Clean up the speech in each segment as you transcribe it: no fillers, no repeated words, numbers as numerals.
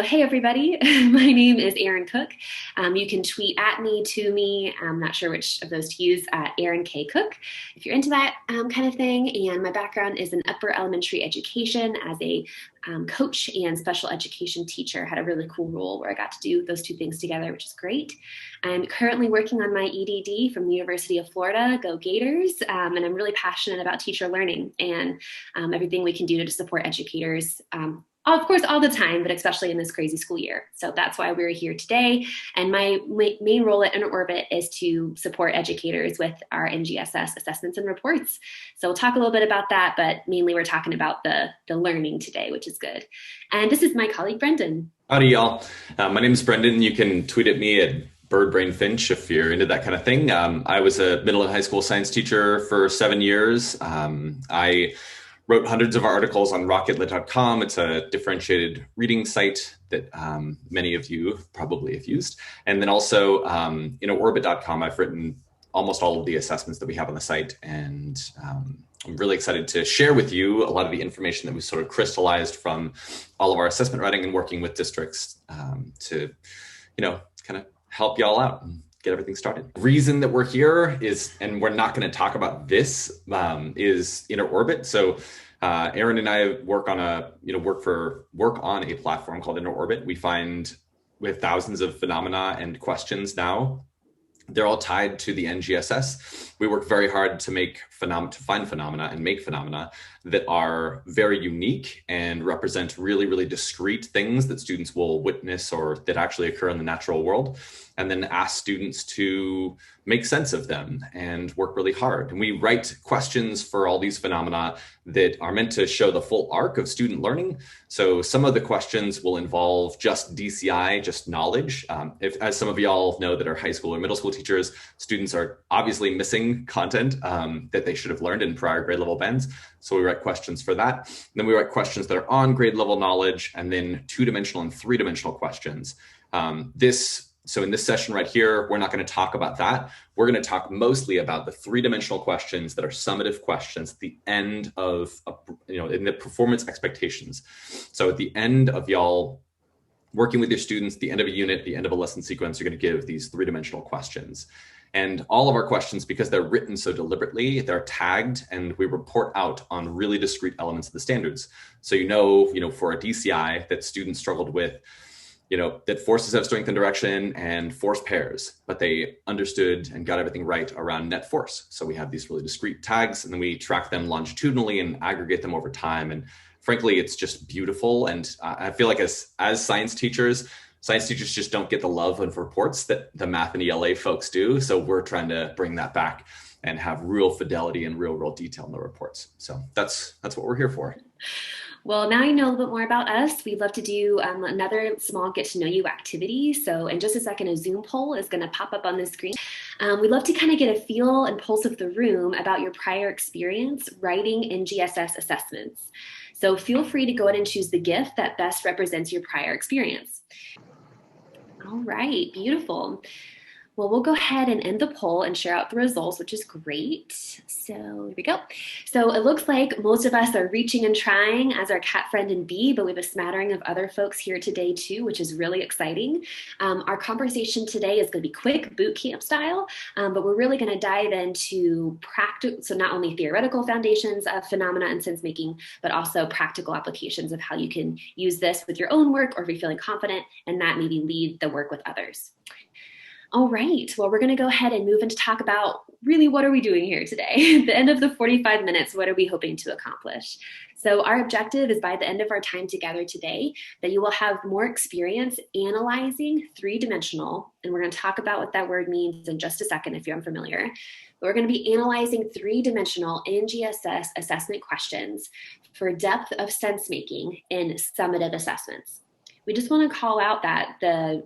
Hey everybody, my name is Erin Cook. You can tweet at me, to me. I'm not sure which of those to use, Erin K. Cook, if you're into that kind of thing. And my background is in upper elementary education as a coach and special education teacher. Had a really cool role where I got to do those two things together, which is great. I'm currently working on my EDD from the University of Florida, go Gators, and I'm really passionate about teacher learning and everything we can do to support educators of course, all the time, but especially in this crazy school year. So that's why we're here today. And my main role at InterOrbit is to support educators with our NGSS assessments and reports. So we'll talk a little bit about that, but mainly we're talking about the learning today, which is good. And this is my colleague, Brendan. Howdy, y'all. My name is Brendan. You can tweet at me at birdbrainfinch if you're into that kind of thing. I was a middle and high school science teacher for 7 years. I wrote hundreds of articles on rocketlit.com. It's a differentiated reading site that many of you probably have used. And then also, orbit.com, I've written almost all of the assessments that we have on the site. And I'm really excited to share with you a lot of the information that we sort of crystallized from all of our assessment writing and working with districts to, kind of help y'all out and get everything started. The reason that we're here is, and we're not going to talk about this, is InterOrbit. So Erin and I work on a platform called InterOrbit. We have thousands of phenomena and questions now. They're all tied to the NGSS. We work very hard to find phenomena and make phenomena that are very unique and represent really, really discrete things that students will witness or that actually occur in the natural world, and then ask students to make sense of them and work really hard. And we write questions for all these phenomena that are meant to show the full arc of student learning. So some of the questions will involve just DCI, just knowledge. As some of y'all know that are high school or middle school teachers, students are obviously missing content that they should have learned in prior grade level bends. So we write questions for that. And then we write questions that are on grade level knowledge, and then 2-dimensional and 3-dimensional questions. So in this session right here, we're not going to talk about that. We're going to talk mostly about the 3-dimensional questions that are summative questions at the end of, in the performance expectations. So at the end of y'all working with your students, the end of a unit, the end of a lesson sequence, you're going to give these 3-dimensional questions. And all of our questions, because they're written so deliberately, they're tagged, and we report out on really discrete elements of the standards. So for a DCI that students struggled with, that forces have strength and direction and force pairs, but they understood and got everything right around net force. So we have these really discrete tags, and then we track them longitudinally and aggregate them over time. And frankly, it's just beautiful. And I feel like as science teachers just don't get the love of reports that the math and ELA folks do. So we're trying to bring that back and have real fidelity and real world detail in the reports. So that's what we're here for. Well, now you know a little bit more about us. We'd love to do another small get to know you activity. So in just a second, a Zoom poll is going to pop up on the screen. We'd love to kind of get a feel and pulse of the room about your prior experience writing NGSS assessments. So feel free to go ahead and choose the GIF that best represents your prior experience. All right, beautiful. Well, we'll go ahead and end the poll and share out the results, which is great. So here we go. So it looks like most of us are reaching and trying as our cat friend and bee, but we have a smattering of other folks here today too, which is really exciting. Our conversation today is going to be quick, boot camp style, but we're really going to dive into practice, so not only theoretical foundations of phenomena and sense making, but also practical applications of how you can use this with your own work, or if you're feeling confident, and that maybe lead the work with others. All right, well, we're going to go ahead and move into talk about really what are we doing here today? At the end of the 45 minutes, what are we hoping to accomplish? So our objective is by the end of our time together today that you will have more experience analyzing 3-dimensional, and we're going to talk about what that word means in just a second if you're unfamiliar. But we're going to be analyzing 3-dimensional NGSS assessment questions for depth of sense making in summative assessments. We just want to call out that the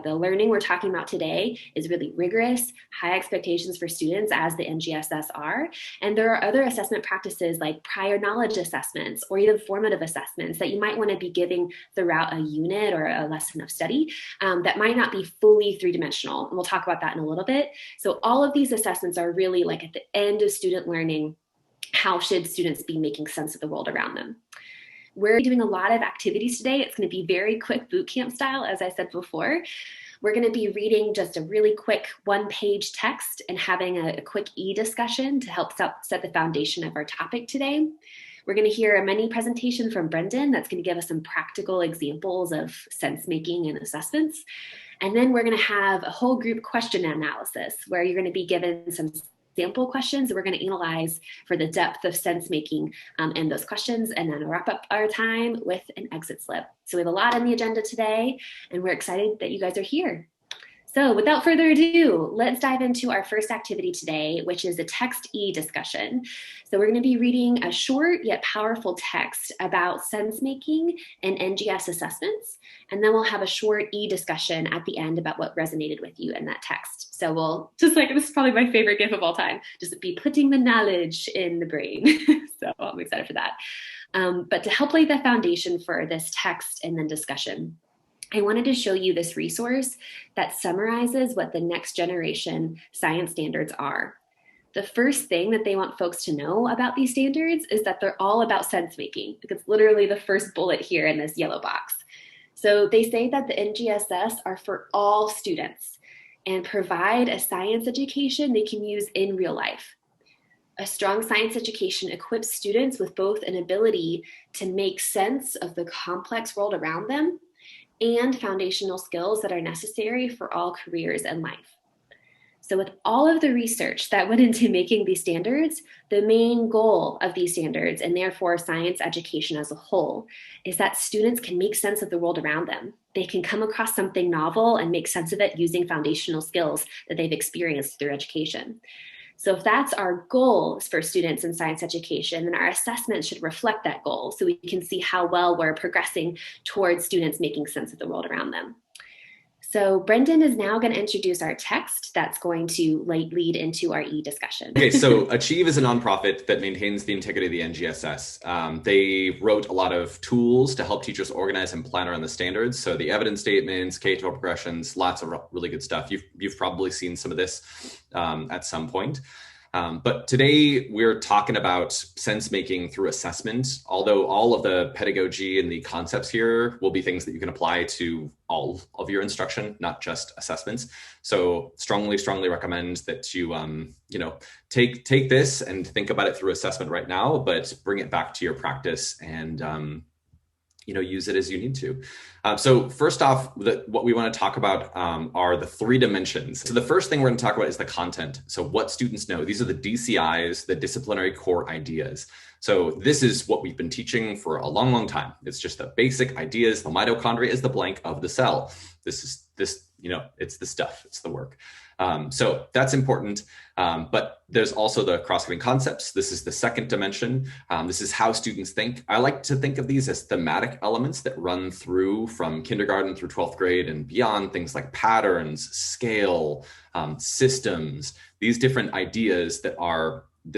learning we're talking about today is really rigorous, high expectations for students, as the NGSS are. And there are other assessment practices like prior knowledge assessments or even formative assessments that you might want to be giving throughout a unit or a lesson of study that might not be fully 3-dimensional. And we'll talk about that in a little bit. So all of these assessments are really like at the end of student learning, how should students be making sense of the world around them? We're doing a lot of activities today. It's going to be very quick boot camp style, as I said before. We're going to be reading just a really quick one-page text and having a quick e-discussion to help set the foundation of our topic today. We're going to hear a mini presentation from Brendan that's going to give us some practical examples of sense making and assessments. And then we're going to have a whole group question analysis where you're going to be given some sample questions that we're going to analyze for the depth of sense making in those questions, and then wrap up our time with an exit slip. So we have a lot on the agenda today, and we're excited that you guys are here. So without further ado, let's dive into our first activity today, which is a text e-discussion. So we're going to be reading a short yet powerful text about sense making and NGS assessments. And then we'll have a short e-discussion at the end about what resonated with you in that text. So we'll just this is probably my favorite gift of all time, just be putting the knowledge in the brain. So I'm excited for that. But to help lay the foundation for this text and then discussion, I wanted to show you this resource that summarizes what the next generation science standards are. The first thing that they want folks to know about these standards is that they're all about sense making. It's literally the first bullet here in this yellow box. So they say that the NGSS are for all students and provide a science education they can use in real life. A strong science education equips students with both an ability to make sense of the complex world around them and foundational skills that are necessary for all careers in life. So with all of the research that went into making these standards, the main goal of these standards, and therefore science education as a whole, is that students can make sense of the world around them. They can come across something novel and make sense of it using foundational skills that they've experienced through education. So if that's our goal for students in science education, then our assessment should reflect that goal so we can see how well we're progressing towards students making sense of the world around them. So Brendan is now going to introduce our text that's going to lead into our e-discussion. Okay, so Achieve is a nonprofit that maintains the integrity of the NGSS. They wrote a lot of tools to help teachers organize and plan around the standards. So the evidence statements, K-12 progressions, lots of really good stuff. You've probably seen some of this at some point. But today we're talking about sense making through assessment, although all of the pedagogy and the concepts here will be things that you can apply to all of your instruction, not just assessments. So strongly recommend that you, take this and think about it through assessment right now, but bring it back to your practice and, use it as you need to. So first off, what we want to talk about are the 3 dimensions. So the first thing we're going to talk about is the content. So what students know. These are the DCIs, the disciplinary core ideas. So this is what we've been teaching for a long time. It's just the basic ideas. The mitochondria is the blank of the cell. It's the stuff, it's the work. So that's important. But there's also the cross-cutting concepts. This is the second dimension. This is how students think. I like to think of these as thematic elements that run through from kindergarten through 12th grade and beyond, things like patterns, scale, systems, these different ideas that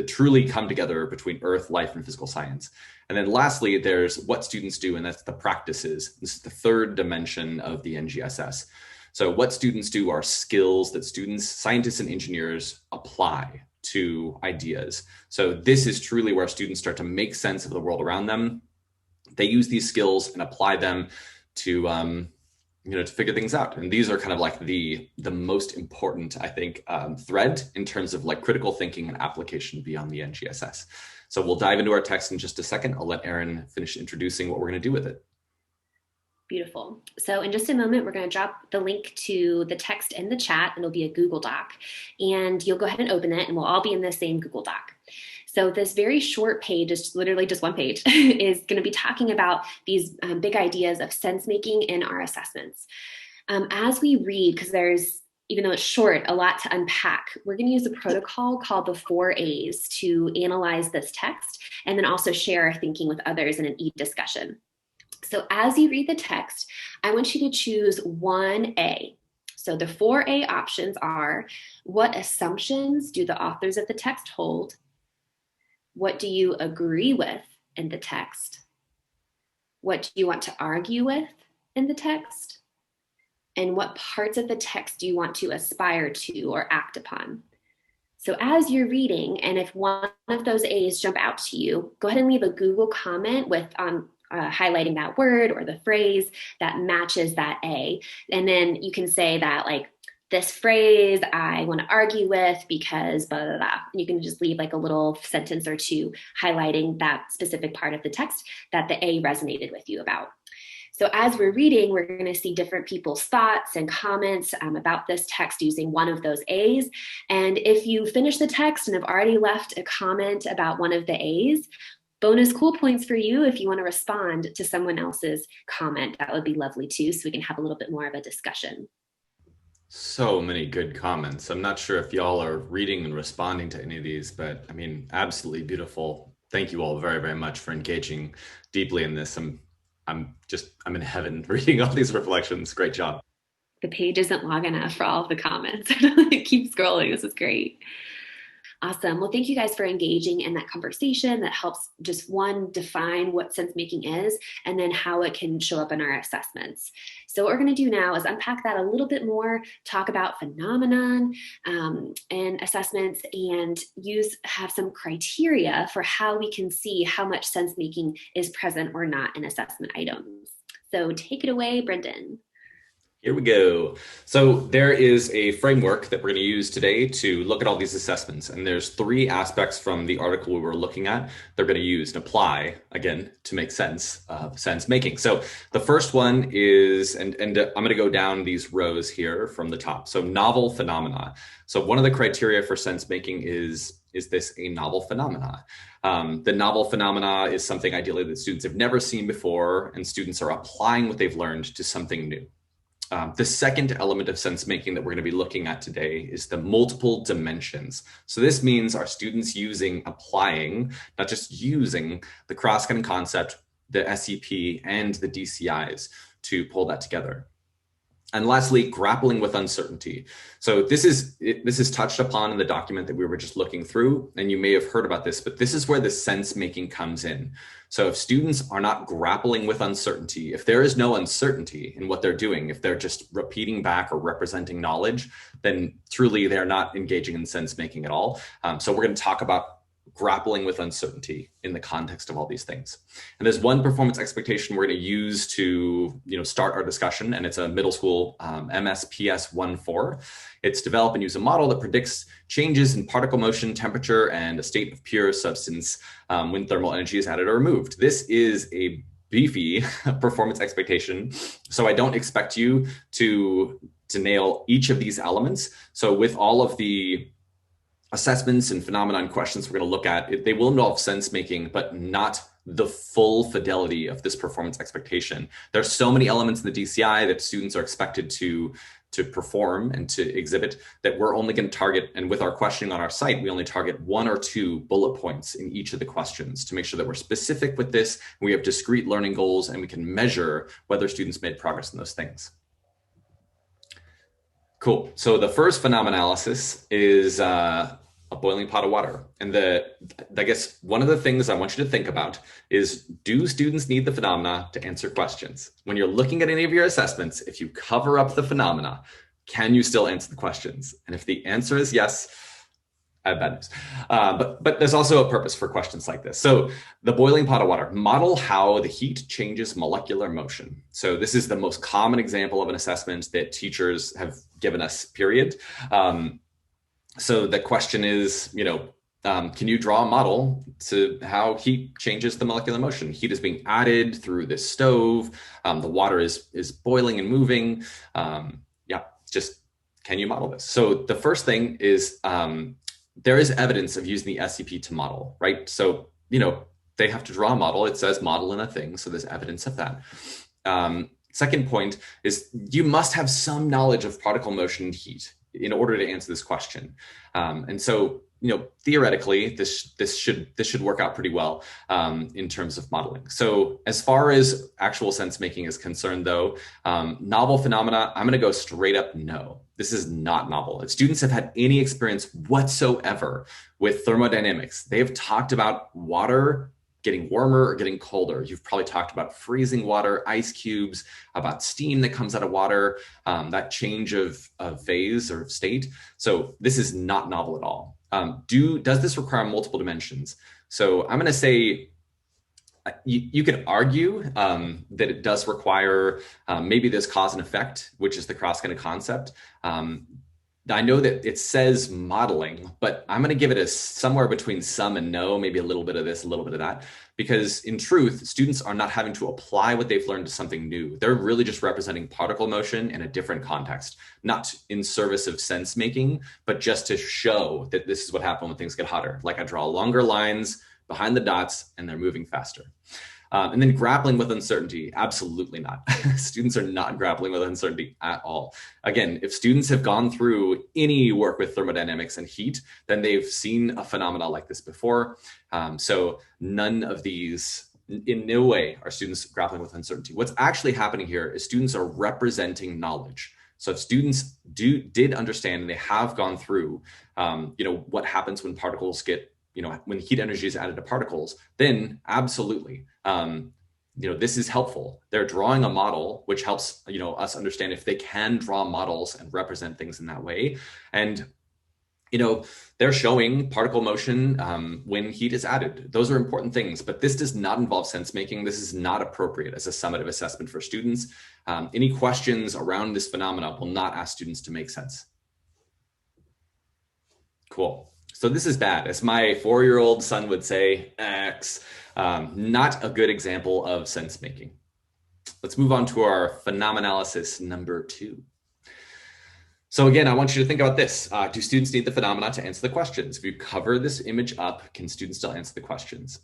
truly come together between earth, life, and physical science. And then lastly, there's what students do, and that's the practices. This is the third dimension of the NGSS. So what students do are skills that students, scientists and engineers apply to ideas. So this is truly where students start to make sense of the world around them. They use these skills and apply them to figure things out. And these are kind of like the most important, I think, thread in terms of critical thinking and application beyond the NGSS. So we'll dive into our text in just a second. I'll let Erin finish introducing what we're going to do with it. Beautiful. So in just a moment, we're going to drop the link to the text in the chat, and it'll be a Google Doc. And you'll go ahead and open it, and we'll all be in the same Google Doc. So this very short page, is literally just one page, is going to be talking about these big ideas of sense making in our assessments. As we read, because there's, even though it's short, a lot to unpack, we're going to use a protocol called the 4 A's to analyze this text, and then also share our thinking with others in an e-discussion. So as you read the text, I want you to choose 1A. So the 4A options are: what assumptions do the authors of the text hold? What do you agree with in the text? What do you want to argue with in the text? And what parts of the text do you want to aspire to or act upon? So as you're reading, and if one of those A's jump out to you, go ahead and leave a Google comment with highlighting that word or the phrase that matches that A. And then you can say that like, this phrase I want to argue with because blah, blah, blah. And you can just leave like a little sentence or two highlighting that specific part of the text that the A resonated with you about. So as we're reading, we're going to see different people's thoughts and comments about this text using one of those A's. And if you finish the text and have already left a comment about one of the A's, bonus cool points for you if you want to respond to someone else's comment. That would be lovely too, so we can have a little bit more of a discussion. So many good comments. I'm not sure if y'all are reading and responding to any of these, but I mean, absolutely beautiful. Thank you all very, very much for engaging deeply in this. I'm in heaven reading all these reflections. Great job. The page isn't long enough for all of the comments. Keep scrolling. This is great. Awesome. Well, thank you guys for engaging in that conversation that helps just one, define what sense making is, and then how it can show up in our assessments. So what we're going to do now is unpack that a little bit more, talk about phenomenon and assessments, and have some criteria for how we can see how much sense making is present or not in assessment items. So take it away, Brendan. Here we go. So there is a framework that we're going to use today to look at all these assessments. And there's 3 aspects from the article we were looking at they're going to use and apply, again, to make sense of sense making. So the first one is, and I'm going to go down these rows here from the top. So novel phenomena. So one of the criteria for sense making is this a novel phenomena? The novel phenomena is something ideally that students have never seen before, and students are applying what they've learned to something new. The second element of sense making that we're going to be looking at today is the multiple dimensions. So this means our students applying, not just using the cross-cutting concept, the SEP, and the DCIs to pull that together. And lastly, grappling with uncertainty. So this is touched upon in the document that we were just looking through, and you may have heard about this, but this is where the sense making comes in. So if students are not grappling with uncertainty, if there is no uncertainty in what they're doing, if they're just repeating back or representing knowledge, then truly they're not engaging in sense making at all. So we're going to talk about grappling with uncertainty in the context of all these things. And there's one performance expectation we're going to use to start our discussion, and it's a middle school MSPS 1-4. It's develop and use a model that predicts changes in particle motion, temperature, and a state of pure substance when thermal energy is added or removed. This is a beefy performance expectation, so I don't expect you to nail each of these elements. So with all of the assessments and phenomenon questions we're going to look at, they will involve sense making, but not the full fidelity of this performance expectation. There's so many elements in the DCI that students are expected to perform and to exhibit that we're only going to target, and with our questioning on our site, we only target 1 or 2 bullet points in each of the questions to make sure that we're specific with this. We have discrete learning goals, and we can measure whether students made progress in those things. Cool. So the first phenomenalysis is a boiling pot of water. And I guess one of the things I want you to think about is, do students need the phenomena to answer questions? When you're looking at any of your assessments, if you cover up the phenomena, can you still answer the questions? And if the answer is yes, I have bad news. But there's also a purpose for questions like this. So the boiling pot of water, model how the heat changes molecular motion. So this is the most common example of an assessment that teachers have given us, period. So the question is, can you draw a model to how heat changes the molecular motion? Heat is being added through this stove. The water is boiling and moving. Can you model this? So the first thing is, there is evidence of using the SEP to model, right? So, they have to draw a model. It says model in a thing. So there's evidence of that. Second point is, you must have some knowledge of particle motion and heat in order to answer this question. And so, theoretically, this should work out pretty well in terms of modeling. So as far as actual sense making is concerned, though, novel phenomena, I'm going to go straight up no. This is not novel. If students have had any experience whatsoever with thermodynamics, they have talked about water getting warmer or getting colder. You've probably talked about freezing water, ice cubes, about steam that comes out of water, that change of phase or state. So this is not novel at all. Does this require multiple dimensions? So I'm going to say You could argue that it does require maybe this cause and effect, which is the cross-cutting concept. I know that it says modeling, but I'm going to give it a somewhere between some and no, maybe a little bit of this, a little bit of that, because in truth, students are not having to apply what they've learned to something new. They're really just representing particle motion in a different context, not in service of sense making, but just to show that this is what happens when things get hotter. Like I draw longer lines behind the dots and they're moving faster. And then grappling with uncertainty, absolutely not. Students are not grappling with uncertainty at all. Again, if students have gone through any work with thermodynamics and heat, then they've seen a phenomena like this before. So none of these, in no way are students grappling with uncertainty. What's actually happening here is students are representing knowledge. So if students did understand and they have gone through, what happens when particles get, when heat energy is added to particles, then absolutely, this is helpful. They're drawing a model, which helps, us understand if they can draw models and represent things in that way. And, they're showing particle motion when heat is added. Those are important things, but this does not involve sense making. This is not appropriate as a summative assessment for students. Any questions around this phenomena will not ask students to make sense. Cool. So this is bad. As my 4-year-old son would say, X, not a good example of sense making. Let's move on to our phenomenalysis number 2. So again, I want you to think about this. Do students need the phenomena to answer the questions? If you cover this image up, can students still answer the questions?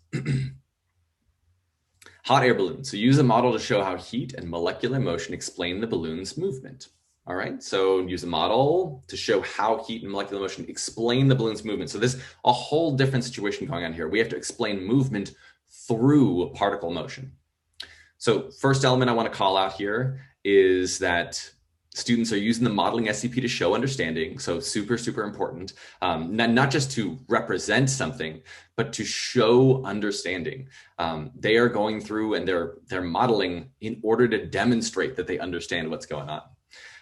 Hot air balloon. So use a model to show how heat and molecular motion explain the balloon's movement. All right, so use a model to show how heat and molecular motion explain the balloon's movement. So there's a whole different situation going on here. We have to explain movement through particle motion. So first element I want to call out here is that students are using the modeling SCP to show understanding. So super, super important, not just to represent something, but to show understanding. They are going through and they're modeling in order to demonstrate that they understand what's going on.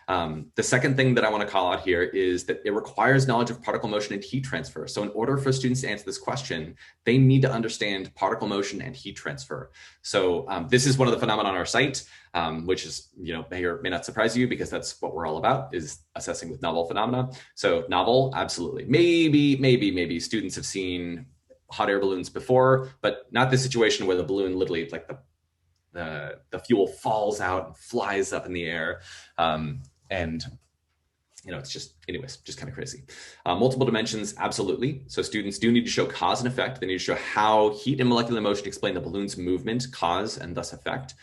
The second thing that I want to call out here is that it requires knowledge of particle motion and heat transfer. So in order for students to answer this question, they need to understand particle motion and heat transfer. So this is one of the phenomena on our site, which is, may or may not surprise you because that's what we're all about, is assessing with novel phenomena. So novel, absolutely. Maybe students have seen hot air balloons before, but not the situation where the balloon literally, like the fuel falls out and flies up in the air. And it's just, anyways, just kind of crazy. Multiple dimensions, absolutely. So students do need to show cause and effect. They need to show how heat and molecular motion explain the balloon's movement, cause, and thus effect.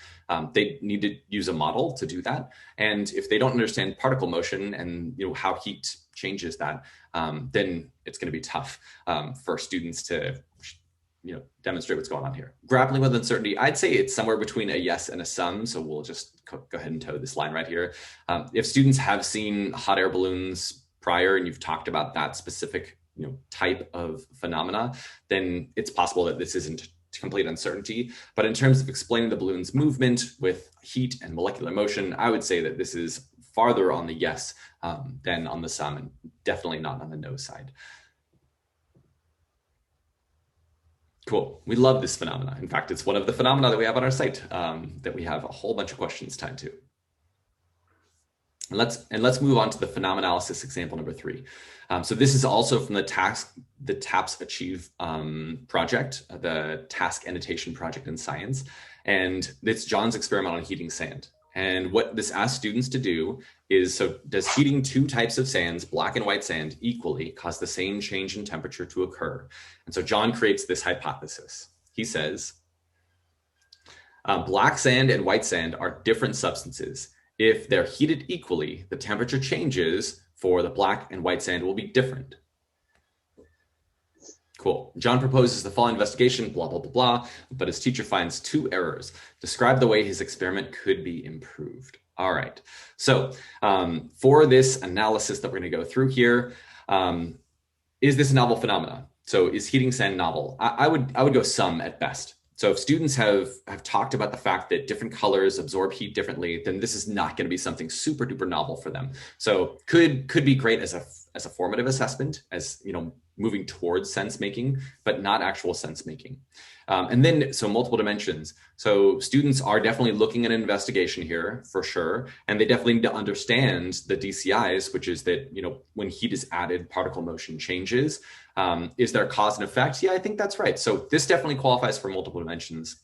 They need to use a model to do that. And if they don't understand particle motion and how heat changes that, then it's going to be tough for students to demonstrate what's going on here. Grappling with uncertainty, I'd say it's somewhere between a yes and a some. So we'll just go ahead and toe this line right here. If students have seen hot air balloons prior and you've talked about that specific type of phenomena, then it's possible that this isn't complete uncertainty. But in terms of explaining the balloon's movement with heat and molecular motion, I would say that this is farther on the yes than on the some, and definitely not on the no side. Cool. We love this phenomena. In fact, it's one of the phenomena that we have on our site that we have a whole bunch of questions tied to. And let's move on to the phenomenalysis example number 3. So this is also from the TAPS Achieve project, the task annotation project in science. And it's John's experiment on heating sand. And what this asks students to do is, so does heating 2 types of sands, black and white sand, equally cause the same change in temperature to occur? And so John creates this hypothesis. He says, black sand and white sand are different substances. If they're heated equally, the temperature changes for the black and white sand will be different. Cool. John proposes the following investigation, blah, blah, blah, blah, but his teacher finds 2 errors. Describe the way his experiment could be improved. All right. So for this analysis that we're going to go through here, is this a novel phenomena? So is heating sand novel? I would go some at best. So if students have talked about the fact that different colors absorb heat differently, then this is not going to be something super duper novel for them. So could be great as a formative assessment, as moving towards sense making, but not actual sense making. And then, so multiple dimensions. So students are definitely looking at an investigation here for sure. And they definitely need to understand the DCIs, which is that, when heat is added, particle motion changes. Is there cause and effect? Yeah, I think that's right. So this definitely qualifies for multiple dimensions.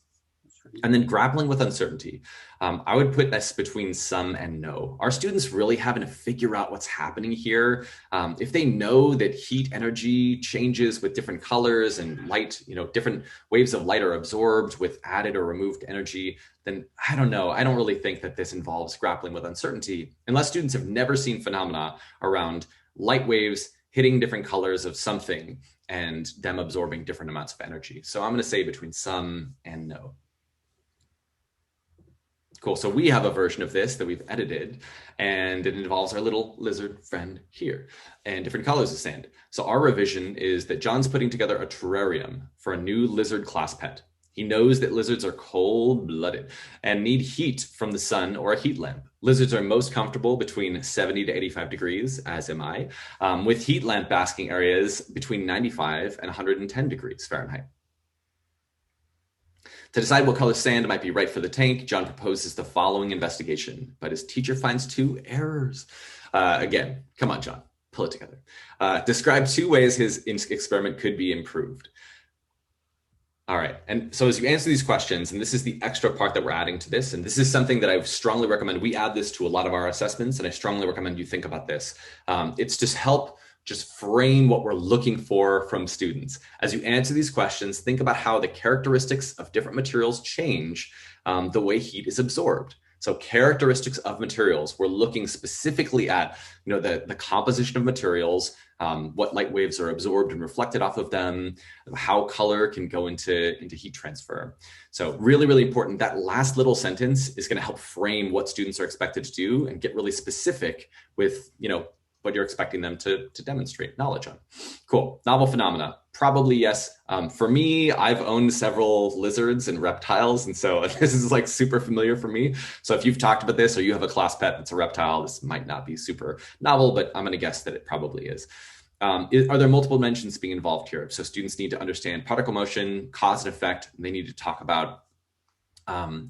And then grappling with uncertainty. I would put this between some and no. Our students really having to figure out what's happening here. If they know that heat energy changes with different colors and light, different waves of light are absorbed with added or removed energy, then I don't know. I don't really think that this involves grappling with uncertainty unless students have never seen phenomena around light waves hitting different colors of something and them absorbing different amounts of energy. So I'm going to say between some and no. Cool, so we have a version of this that we've edited, and it involves our little lizard friend here and different colors of sand. So our revision is that John's putting together a terrarium for a new lizard class pet. He knows that lizards are cold-blooded and need heat from the sun or a heat lamp. Lizards are most comfortable between 70 to 85 degrees, as am I, with heat lamp basking areas between 95 and 110 degrees Fahrenheit. To decide what color sand might be right for the tank, John proposes the following investigation, but his teacher finds 2 errors. Again, come on, John, pull it together. Describe 2 ways his experiment could be improved. All right, and so as you answer these questions, and this is the extra part that we're adding to this, and this is something that I strongly recommend, we add this to a lot of our assessments, and I strongly recommend you think about this. It's just frame what we're looking for from students. As you answer these questions, think about how the characteristics of different materials change the way heat is absorbed. So characteristics of materials, we're looking specifically at the composition of materials, what light waves are absorbed and reflected off of them, how color can go into heat transfer. So really, really important. That last little sentence is going to help frame what students are expected to do and get really specific with what you're expecting them to demonstrate knowledge on. Cool. Novel phenomena. Probably yes. For me, I've owned several lizards and reptiles, and so this is like super familiar for me. So if you've talked about this or you have a class pet that's a reptile, this might not be super novel, but I'm going to guess that it probably is. Are there multiple dimensions being involved here? So students need to understand particle motion, cause and effect, and they need to talk about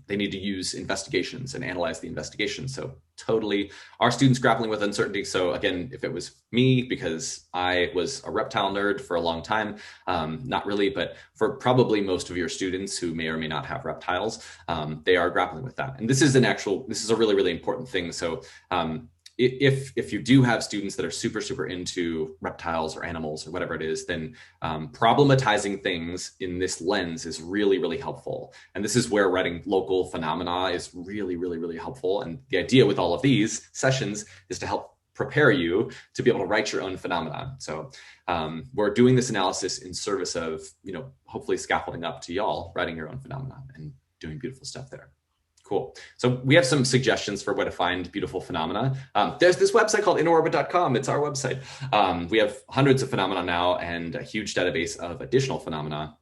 they need to use investigations and analyze the investigation. So totally, our students grappling with uncertainty. So again, if it was me, because I was a reptile nerd for a long time, not really, but for probably most of your students who may or may not have reptiles, they are grappling with that. And this is a really, really important thing. So if you do have students that are super, super into reptiles or animals or whatever it is, then problematizing things in this lens is really, really helpful. And this is where writing local phenomena is really, really, really helpful. And the idea with all of these sessions is to help prepare you to be able to write your own phenomena. So we're doing this analysis in service of, hopefully scaffolding up to y'all writing your own phenomena and doing beautiful stuff there. Cool. So we have some suggestions for where to find beautiful phenomena. There's this website called interorbit.com. It's our website. We have hundreds of phenomena now and a huge database of additional phenomena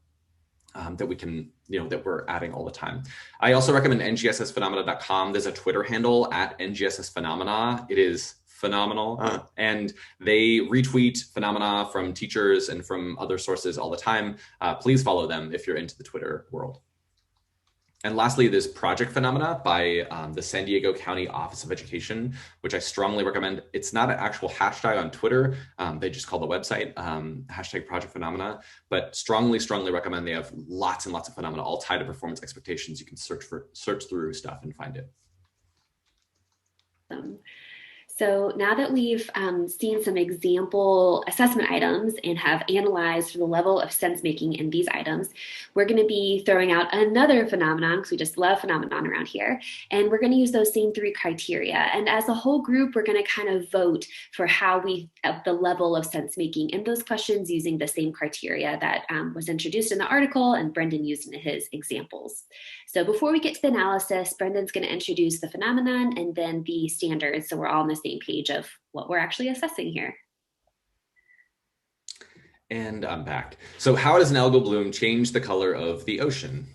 that we can, that we're adding all the time. I also recommend ngssphenomena.com. There's a Twitter handle at ngssphenomena. It is phenomenal. And they retweet phenomena from teachers and from other sources all the time. Please follow them if you're into the Twitter world. And lastly, there's Project Phenomena by the San Diego County Office of Education, which I strongly recommend. It's not an actual hashtag on Twitter. They just call the website hashtag Project Phenomena, but strongly, strongly recommend. They have lots and lots of phenomena, all tied to performance expectations. You can search through stuff and find it. So now that we've seen some example assessment items and have analyzed the level of sense making in these items, we're going to be throwing out another phenomenon, because we just love phenomenon around here. And we're going to use those same 3 criteria. And as a whole group, we're going to kind of vote for how the level of sense making in those questions using the same criteria that was introduced in the article and Brendan used in his examples. So before we get to the analysis, Brendan's going to introduce the phenomenon and then the standards, so we're all on the same page of what we're actually assessing here. And I'm back. So how does an algal bloom change the color of the ocean?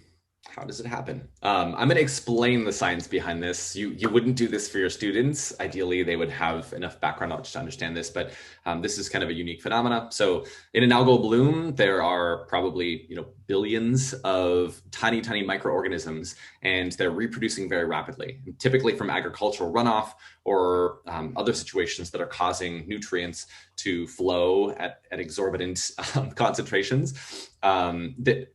how does it happen? I'm going to explain the science behind this. You wouldn't do this for your students. Ideally, they would have enough background knowledge to understand this, but this is kind of a unique phenomena. So in an algal bloom, there are probably billions of tiny, tiny microorganisms, and they're reproducing very rapidly, typically from agricultural runoff or other situations that are causing nutrients to flow at exorbitant concentrations.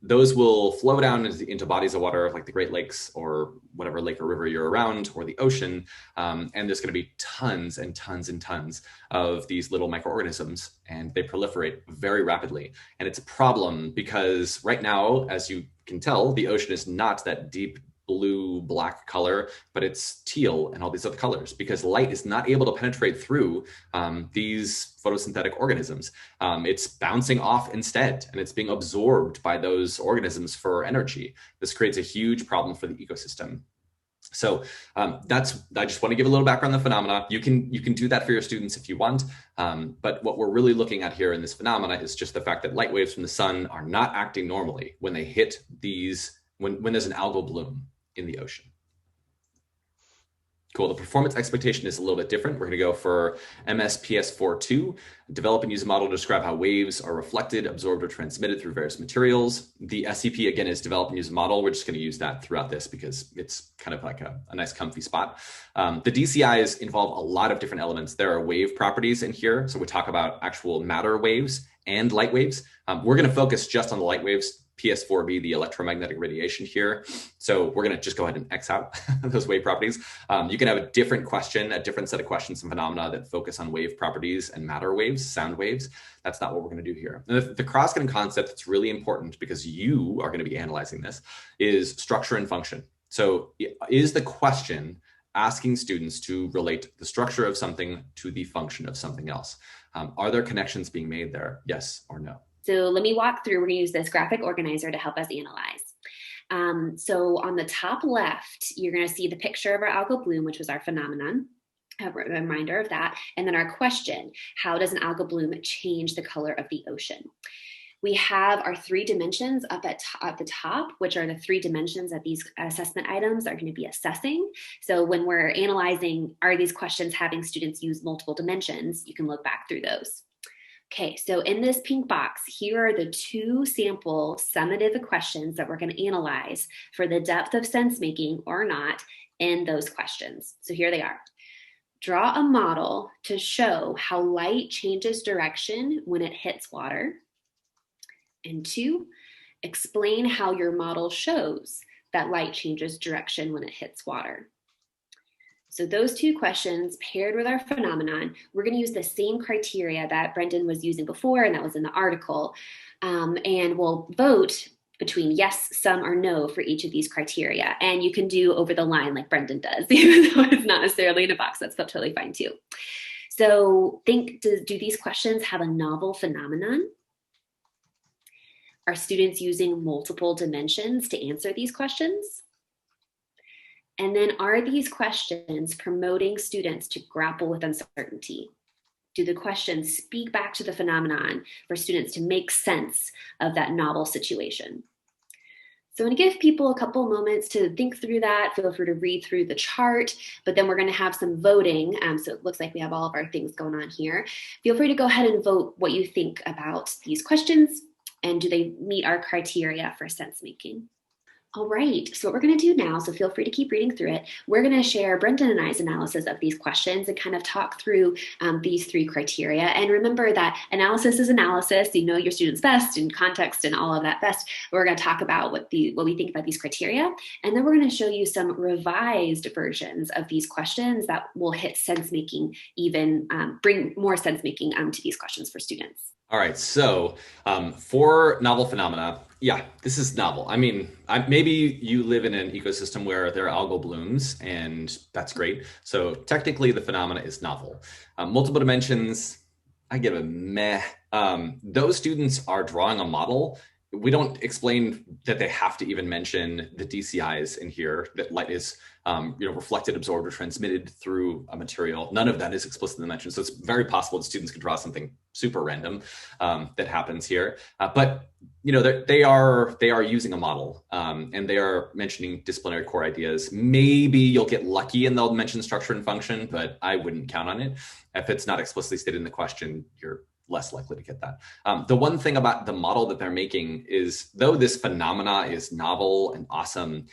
Those will flow down into bodies of water like the Great Lakes or whatever lake or river you're around, or the ocean. And there's going to be tons and tons and tons of these little microorganisms, and they proliferate very rapidly. And it's a problem because right now, as you can tell, the ocean is not that deep blue, black color, but it's teal and all these other colors because light is not able to penetrate through these photosynthetic organisms. It's bouncing off instead, and it's being absorbed by those organisms for energy. This creates a huge problem for the ecosystem. So I just want to give a little background on the phenomena. You can do that for your students if you want. But what we're really looking at here in this phenomena is just the fact that light waves from the sun are not acting normally when they hit these, when there's an algal bloom in the ocean. Cool. The performance expectation is a little bit different. We're going to go for MSPS42, develop and use a model to describe how waves are reflected, absorbed, or transmitted through various materials. The SCP, again, is develop and use a model. We're just going to use that throughout this because it's kind of like a nice comfy spot. The DCIs involve a lot of different elements. There are wave properties in here. So we talk about actual matter waves and light waves. We're going to focus just on the light waves. PS4b, the electromagnetic radiation here. So we're going to just go ahead and X out those wave properties. You can have a different question, a different set of questions and phenomena that focus on wave properties and matter waves, sound waves. That's not what we're going to do here. And the cross-cutting concept that's really important because you are going to be analyzing this is structure and function. So is the question asking students to relate the structure of something to the function of something else? Are there connections being made there? Yes or no? So let me walk through. We're going to use this graphic organizer to help us analyze. So on the top left, you're going to see the picture of our algal bloom, which was our phenomenon, a reminder of that. And then our question, how does an algal bloom change the color of the ocean? We have our 3 dimensions up at the top, which are the 3 dimensions that these assessment items are going to be assessing. So when we're analyzing, are these questions having students use multiple dimensions, you can look back through those. Okay, so in this pink box, here are the 2 sample summative questions that we're going to analyze for the depth of sense making or not in those questions. So here they are. Draw a model to show how light changes direction when it hits water. And 2, explain how your model shows that light changes direction when it hits water. So those 2 questions paired with our phenomenon, we're going to use the same criteria that Brendan was using before, and that was in the article. And we'll vote between yes, some, or no for each of these criteria. And you can do over the line like Brendan does, even though it's not necessarily in a box. That's totally fine too. So think, do these questions have a novel phenomenon? Are students using multiple dimensions to answer these questions? And then are these questions promoting students to grapple with uncertainty? Do the questions speak back to the phenomenon for students to make sense of that novel situation? So I'm going to give people a couple moments to think through that. Feel free to read through the chart, but then we're going to have some voting. So it looks like we have all of our things going on here. Feel free to go ahead and vote what you think about these questions, and do they meet our criteria for sense making? All right, so what we're going to do now, so feel free to keep reading through it. We're going to share Brendan and I's analysis of these questions and kind of talk through these 3 criteria. And remember that analysis is analysis. You know your students best and context and all of that best. We're going to talk about what we think about these criteria. And then we're going to show you some revised versions of these questions that will hit sense making, even bring more sense making to these questions for students. All right, so for novel phenomena, yeah, this is novel. I mean, maybe you live in an ecosystem where there are algal blooms, and that's great. So technically, the phenomena is novel. Multiple dimensions, I give a meh. Those students are drawing a model we don't explain that they have to even mention the DCIs in here, that light is reflected, absorbed, or transmitted through a material. None of that is explicitly mentioned. So it's very possible that students could draw something super random that happens here. But they are using a model, and they are mentioning disciplinary core ideas. Maybe you'll get lucky and they'll mention structure and function, but I wouldn't count on it. If it's not explicitly stated in the question, you're less likely to get that. The one thing about the model that they're making is, though this phenomena is novel and awesome,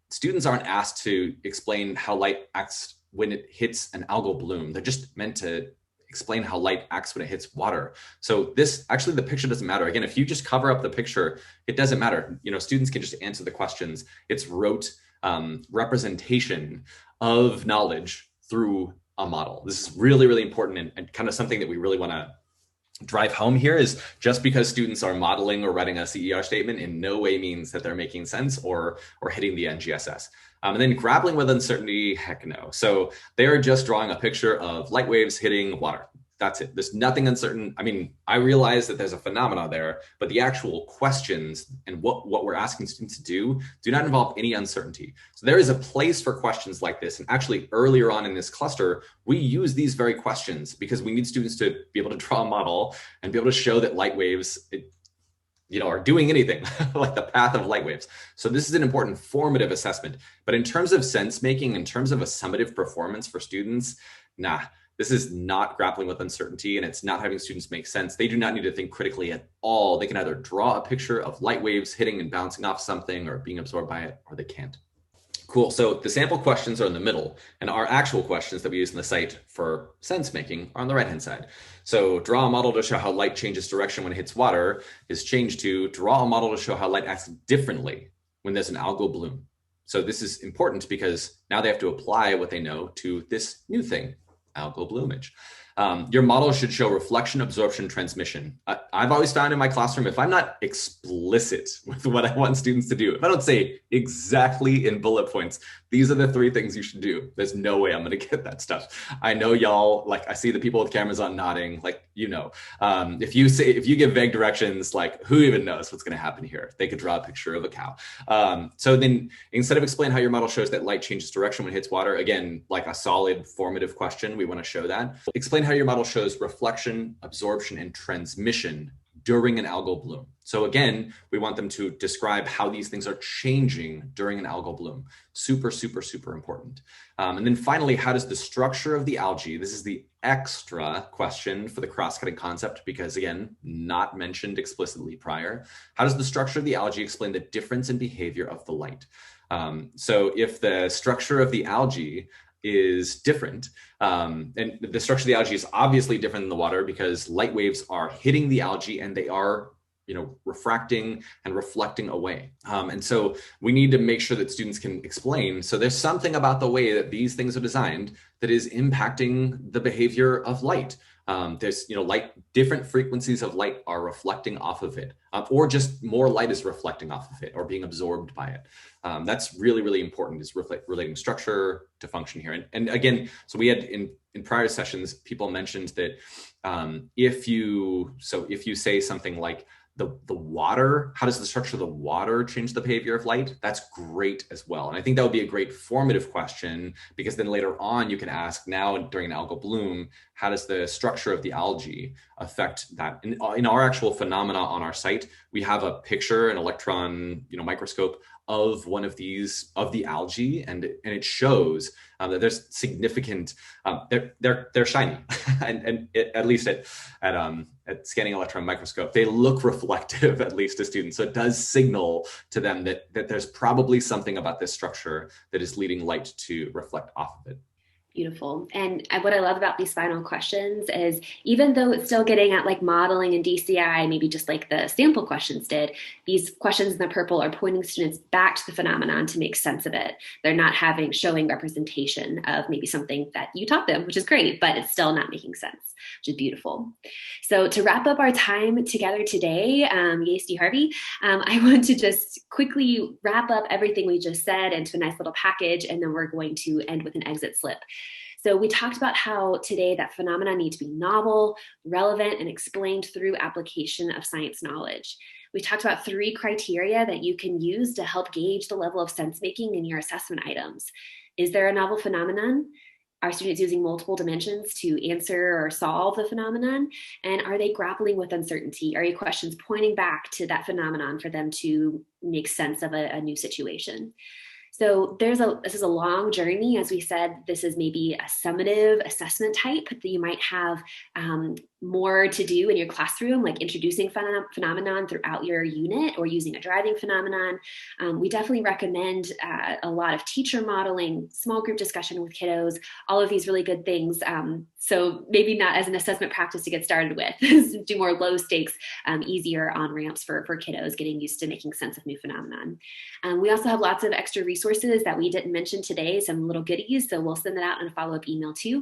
students aren't asked to explain how light acts when it hits an algal bloom. They're just meant to explain how light acts when it hits water. So actually the picture doesn't matter. Again, if you just cover up the picture, it doesn't matter. Students can just answer the questions. It's rote representation of knowledge through a model. This is really, really important, and kind of something that we really want to drive home here is, just because students are modeling or writing a CER statement in no way means that they're making sense or hitting the NGSS. And then grappling with uncertainty, heck no. So they're just drawing a picture of light waves hitting water. That's it. There's nothing uncertain. I mean, I realize that there's a phenomena there, but the actual questions and what we're asking students to do not involve any uncertainty. So there is a place for questions like this. And actually earlier on in this cluster, we use these very questions because we need students to be able to draw a model and be able to show that light waves are doing anything like the path of light waves. So this is an important formative assessment. But in terms of sense making, in terms of a summative performance for students, nah. This is not grappling with uncertainty, and it's not having students make sense. They do not need to think critically at all. They can either draw a picture of light waves hitting and bouncing off something or being absorbed by it, or they can't. Cool. So the sample questions are in the middle, and our actual questions that we use in the site for sense making are on the right-hand side. So draw a model to show how light changes direction when it hits water is changed to draw a model to show how light acts differently when there's an algal bloom. So this is important because now they have to apply what they know to this new thing, algal bloomage. Your model should show reflection, absorption, transmission. I've always found in my classroom, if I'm not explicit with what I want students to do, if I don't say exactly in bullet points, these are the 3 things you should do, there's no way I'm going to get that stuff. I know y'all, I see the people with cameras on nodding, if you give vague directions, who even knows what's going to happen here? They could draw a picture of a cow. So then instead of explain how your model shows that light changes direction when it hits water, again, like a solid formative question, we want to show that. Explain how your model shows reflection, absorption, and transmission during an algal bloom. So again, we want them to describe how these things are changing during an algal bloom. Super, super, super important. And then finally, how does the structure of the algae, this is the extra question for the cross-cutting concept, because again, not mentioned explicitly prior. How does the structure of the algae explain the difference in behavior of the light? So if the structure of the algae is different, and the structure of the algae is obviously different than the water because light waves are hitting the algae and they are refracting and reflecting away. And so we need to make sure that students can explain. So there's something about the way that these things are designed that is impacting the behavior of light. There's, different frequencies of light are reflecting off of it, or just more light is reflecting off of it or being absorbed by it. That's really, really important, is relating structure to function here. And again, so we had in prior sessions, people mentioned that if you say something like, the water, how does the structure of the water change the behavior of light? That's great as well. And I think that would be a great formative question, because then later on you can ask, now during an algal bloom, how does the structure of the algae affect that? In our actual phenomena on our site, we have a picture, an electron microscope of one of these, of the algae, and it shows that there's significant, they're shiny, and at least at scanning electron microscope, they look reflective, at least to students. So it does signal to them that there's probably something about this structure that is leading light to reflect off of it. Beautiful. And what I love about these final questions is, even though it's still getting at modeling and DCI, maybe just like the sample questions did, these questions in the purple are pointing students back to the phenomenon to make sense of it. They're not showing representation of maybe something that you taught them, which is great, but it's still not making sense, which is beautiful. So to wrap up our time together today, yay, Steve Harvey, I want to just quickly wrap up everything we just said into a nice little package, and then we're going to end with an exit slip. So we talked about how today that phenomena need to be novel, relevant, and explained through application of science knowledge. We talked about 3 criteria that you can use to help gauge the level of sense making in your assessment items. Is there a novel phenomenon? Are students using multiple dimensions to answer or solve the phenomenon? And are they grappling with uncertainty? Are your questions pointing back to that phenomenon for them to make sense of a new situation? So this is a long journey. As we said, this is maybe a summative assessment type that you might have more to do in your classroom, like introducing phenomenon throughout your unit or using a driving phenomenon. We definitely recommend a lot of teacher modeling, small group discussion with kiddos, all of these really good things. So maybe not as an assessment practice to get started with, do more low stakes, easier on ramps for kiddos getting used to making sense of new phenomenon. We also have lots of extra resources that we didn't mention today, some little goodies. So we'll send that out in a follow-up email too.